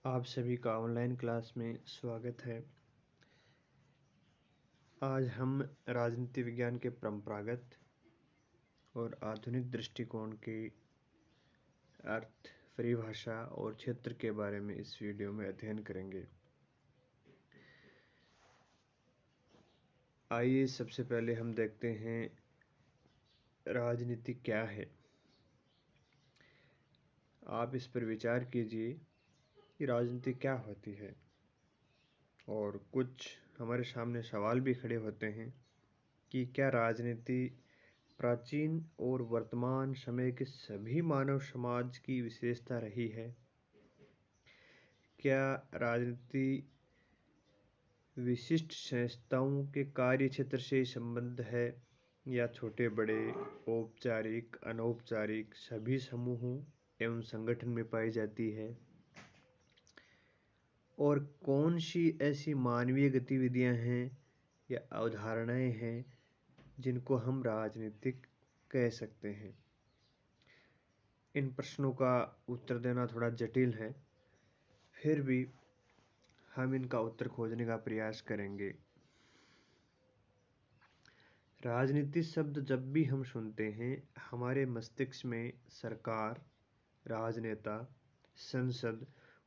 आप सभी का ऑनलाइन क्लास में स्वागत है। आज हम राजनीति विज्ञान के परंपरागत और आधुनिक दृष्टिकोण के अर्थ, परिभाषा और क्षेत्र के बारे में इस वीडियो में अध्ययन करेंगे। आइए सबसे पहले हम देखते हैं राजनीति क्या है। आप इस पर विचार कीजिए कि राजनीति क्या होती है, और कुछ हमारे सामने सवाल भी खड़े होते हैं कि क्या राजनीति प्राचीन और वर्तमान समय के सभी मानव समाज की विशेषता रही है? क्या राजनीति विशिष्ट संस्थाओं के कार्य क्षेत्र से संबद्ध है, या छोटे बड़े औपचारिक अनौपचारिक सभी समूहों एवं संगठन में पाई जाती है? और कौन सी ऐसी मानवीय गतिविधियां हैं या अवधारणाएं हैं जिनको हम राजनीतिक कह सकते हैं? इन प्रश्नों का उत्तर देना थोड़ा जटिल है, फिर भी हम इनका उत्तर खोजने का प्रयास करेंगे। राजनीति शब्द जब भी हम सुनते हैं, हमारे मस्तिष्क में सरकार, राजनेता, संसद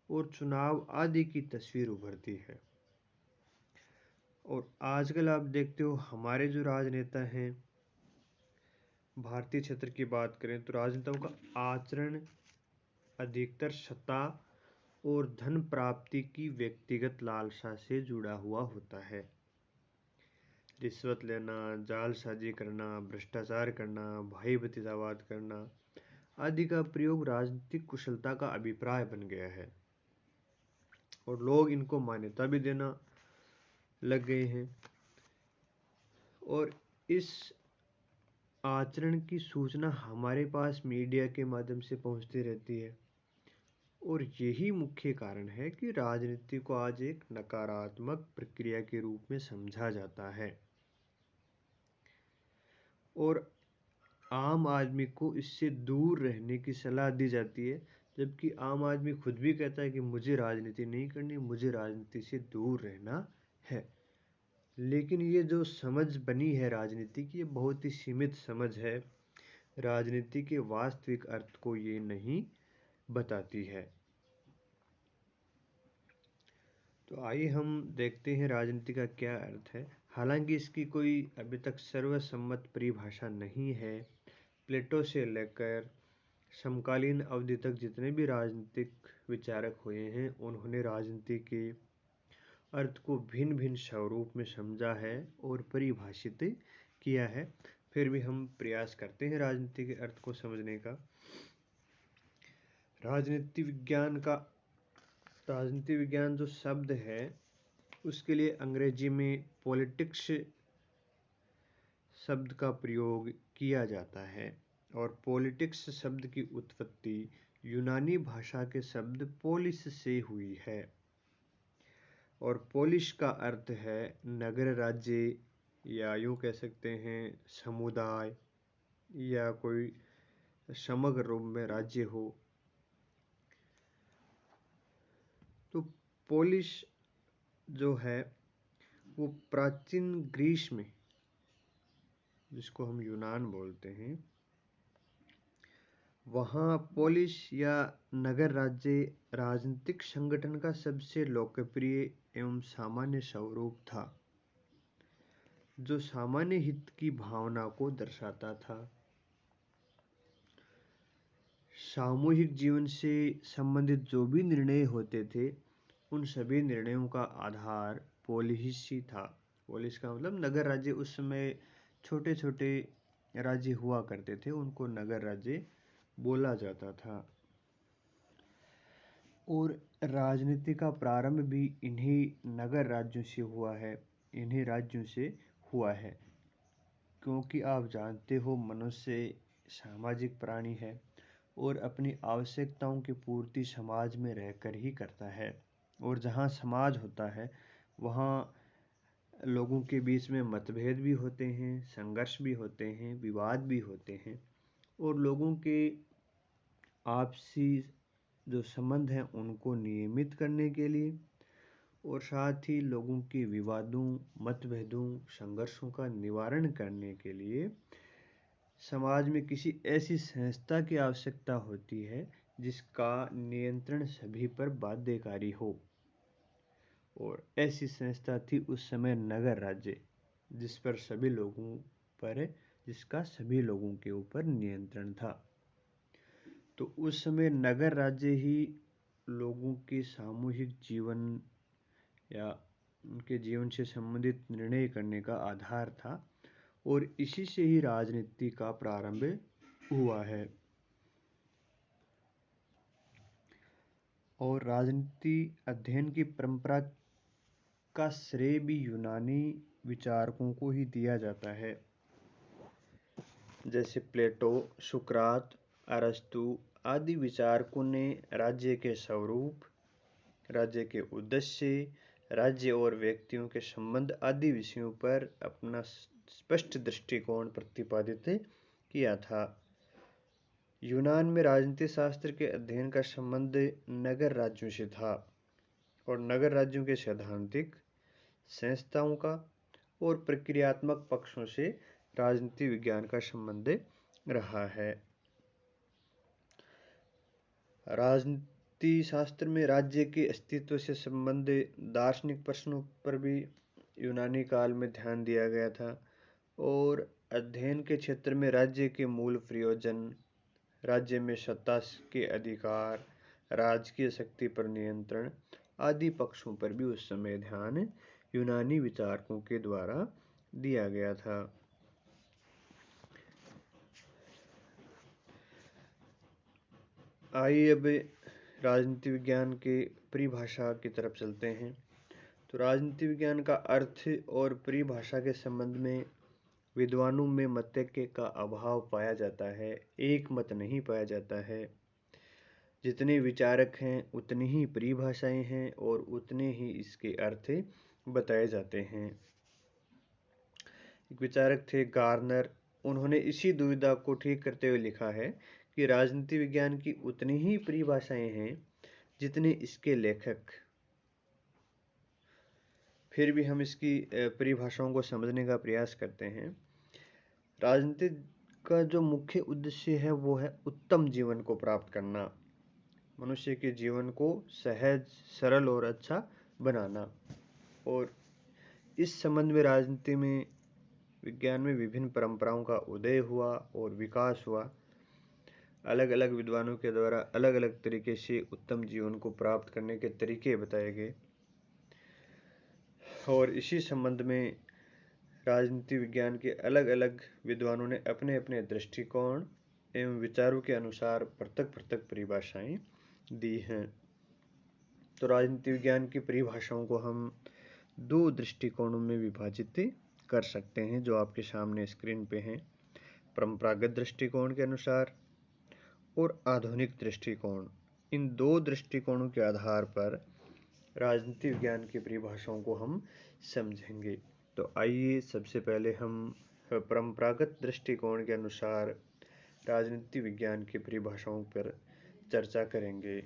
और चुनाव आदि की तस्वीर उभरती है। और आजकल आप देखते हो हमारे जो राजनेता हैं, भारतीय क्षेत्र की बात करें तो राजनेताओं का आचरण अधिकतर सत्ता और धन प्राप्ति की व्यक्तिगत लालसा से जुड़ा हुआ होता है। रिश्वत लेना, जालसाजी करना, भ्रष्टाचार करना, भाई भतीजावाद करना आदि का प्रयोग राजनीतिक कुशलता का अभिप्राय बन गया है, और लोग इनको मान्यता भी देना लग गए हैं। और इस आचरण की सूचना हमारे पास मीडिया के माध्यम से पहुंचती रहती है, और यही मुख्य कारण है कि राजनीति को आज एक नकारात्मक प्रक्रिया के रूप में समझा जाता है, और आम आदमी को इससे दूर रहने की सलाह दी जाती है, जबकि आम आदमी खुद भी कहता है कि मुझे राजनीति नहीं करनी, मुझे राजनीति से दूर रहना है। लेकिन ये जो समझ बनी है राजनीति की, ये बहुत ही सीमित समझ है। राजनीति के वास्तविक अर्थ को ये नहीं बताती है। तो आइए हम देखते हैं राजनीति का क्या अर्थ है। हालांकि इसकी कोई अभी तक सर्वसम्मत परिभाषा नहीं है। प्लेटो से लेकर समकालीन अवधि तक जितने भी राजनीतिक विचारक हुए हैं, उन्होंने राजनीति के अर्थ को भिन्न भिन्न स्वरूप में समझा है और परिभाषित किया है। फिर भी हम प्रयास करते हैं राजनीति के अर्थ को समझने का। राजनीति विज्ञान जो शब्द है, उसके लिए अंग्रेजी में पॉलिटिक्स शब्द का प्रयोग किया जाता है, और पॉलिटिक्स शब्द की उत्पत्ति यूनानी भाषा के शब्द पोलिस से हुई है, और पोलिस का अर्थ है नगर राज्य, या यूँ कह सकते हैं समुदाय, या कोई समग्र रूप में राज्य हो। तो पोलिस जो है वो प्राचीन ग्रीस में, जिसको हम यूनान बोलते हैं, वहाँ पोलिस या नगर राज्य राजनीतिक संगठन का सबसे लोकप्रिय एवं सामान्य स्वरूप था, जो सामान्य हित की भावना को दर्शाता था। सामूहिक जीवन से संबंधित जो भी निर्णय होते थे, उन सभी निर्णयों का आधार पोलिस ही था। पोलिस का मतलब नगर राज्य। उस समय छोटे छोटे राज्य हुआ करते थे, उनको नगर राज्य बोला जाता था। और राजनीति का प्रारंभ भी इन्हीं नगर राज्यों से हुआ है, इन्हीं राज्यों से हुआ है, क्योंकि आप जानते हो मनुष्य सामाजिक प्राणी है और अपनी आवश्यकताओं की पूर्ति समाज में रहकर ही करता है। और जहाँ समाज होता है, वहाँ लोगों के बीच में मतभेद भी होते हैं, संघर्ष भी होते हैं, विवाद भी होते हैं, और लोगों के आपसी जो संबंध हैं उनको नियमित करने के लिए, और साथ ही लोगों के विवादों, मतभेदों, संघर्षों का निवारण करने के लिए समाज में किसी ऐसी संस्था की आवश्यकता होती है जिसका नियंत्रण सभी पर बाध्यकारी हो। और ऐसी संस्था थी उस समय नगर राज्य, जिसका सभी लोगों के ऊपर नियंत्रण था। तो उस समय नगर राज्य ही लोगों के सामूहिक जीवन या उनके जीवन से संबंधित निर्णय करने का आधार था, और इसी से ही राजनीति का प्रारंभ हुआ है। और राजनीति अध्ययन की परंपरा का श्रेय भी यूनानी विचारकों को ही दिया जाता है, जैसे प्लेटो, सुकरात, अरस्तु आदि विचारकों ने राज्य के स्वरूप, राज्य के उद्देश्य, राज्य और व्यक्तियों के संबंध आदि विषयों पर अपना स्पष्ट दृष्टिकोण प्रतिपादित किया था। यूनान में राजनीति शास्त्र के अध्ययन का संबंध नगर राज्यों से था, और नगर राज्यों के सैद्धांतिक, संस्थाओं का और प्रक्रियात्मक पक्षों से राजनीति विज्ञान का संबंध रहा है। राजनीति शास्त्र में राज्य के अस्तित्व से संबंधित दार्शनिक प्रश्नों पर भी यूनानी काल में ध्यान दिया गया था, और अध्ययन के क्षेत्र में राज्य के मूल प्रयोजन, राज्य में सत्ता के अधिकार, राजकीय शक्ति पर नियंत्रण आदि पक्षों पर भी उस समय ध्यान यूनानी विचारकों के द्वारा दिया गया था। आइए अब राजनीति विज्ञान के परिभाषा की तरफ चलते हैं। तो राजनीति विज्ञान का अर्थ और परिभाषा के संबंध में विद्वानों में मतैक्य का अभाव पाया जाता है, एक मत नहीं पाया जाता है। जितने विचारक हैं उतनी ही परिभाषाएं हैं और उतने ही इसके अर्थ बताए जाते हैं। एक विचारक थे गार्नर, उन्होंने इसी दुविधा को ठीक करते हुए लिखा है कि राजनीति विज्ञान की उतनी ही परिभाषाएं हैं जितने इसके लेखक। फिर भी हम इसकी परिभाषाओं को समझने का प्रयास करते हैं। राजनीति का जो मुख्य उद्देश्य है वो है उत्तम जीवन को प्राप्त करना, मनुष्य के जीवन को सहज, सरल और अच्छा बनाना। और इस संबंध में राजनीति में विज्ञान में विभिन्न परंपराओं का उदय हुआ और विकास हुआ। अलग अलग विद्वानों के द्वारा अलग अलग तरीके से उत्तम जीवन को प्राप्त करने के तरीके बताए गए, और इसी संबंध में राजनीति विज्ञान के अलग अलग विद्वानों ने अपने अपने दृष्टिकोण एवं विचारों के अनुसार पृथक पृथक परिभाषाएं दी हैं। तो राजनीति विज्ञान की परिभाषाओं को हम दो दृष्टिकोणों में विभाजित कर सकते हैं, जो आपके सामने स्क्रीन पे हैं। परंपरागत दृष्टिकोण के अनुसार और आधुनिक दृष्टिकोण, इन दो दृष्टिकोणों के आधार पर राजनीति विज्ञान की परिभाषाओं को हम समझेंगे। तो आइए सबसे पहले हम परंपरागत दृष्टिकोण के अनुसार राजनीति विज्ञान की परिभाषाओं पर चर्चा करेंगे।